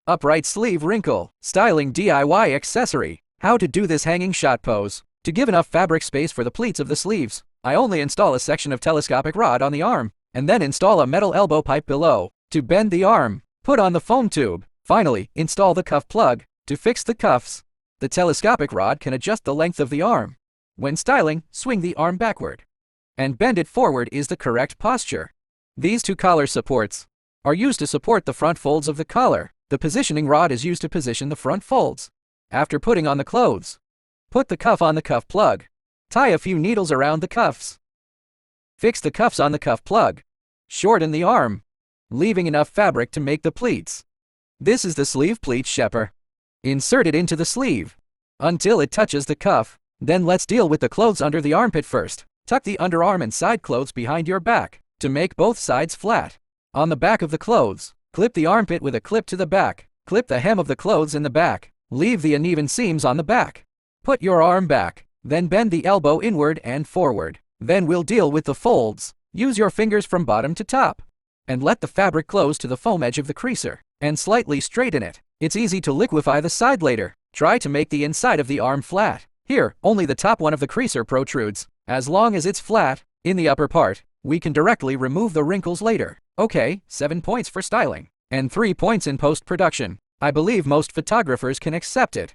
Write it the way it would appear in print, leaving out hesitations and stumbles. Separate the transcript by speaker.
Speaker 1: Upright sleeve wrinkle. Styling DIY accessory. How to do this hanging shot pose. To give enough fabric space for the pleats of the sleeves, I only install a section of telescopic rod on the arm, and then install a metal elbow pipe below. To bend the arm, put on the foam tube. Finally, install the cuff plug. To fix the cuffs, the telescopic rod can adjust the length of the arm. When styling, swing the arm backward and bend it forward is the correct posture. These two collar supports are used to support the front folds of the collar. The positioning rod is used to position the front folds. After putting on the clothes, put the cuff on the cuff plug. Tie a few needles around the cuffs. Fix the cuffs on the cuff plug. Shorten the arm, leaving enough fabric to make the pleats. This is the sleeve pleat shaper. Insert it into the sleeve until it touches the cuff. Then let's deal with the clothes under the armpit first. Tuck the underarm and side clothes behind your back to make both sides flat. On the back of the clothes, clip the armpit with a clip to the back. Clip the hem of the clothes in the back. Leave the uneven seams on the back. Put your arm back, then bend the elbow inward and forward. Then we'll deal with the folds. Use your fingers from bottom to top, and let the fabric close to the foam edge of the creaser, and slightly straighten it. It's easy to liquefy the side later. Try to make the inside of the arm flat. Here, only the top one of the creaser protrudes. As long as it's flat, in the upper part, we can directly remove the wrinkles later. Okay, 7 points for styling, and 3 points in post-production. I believe most photographers can accept it.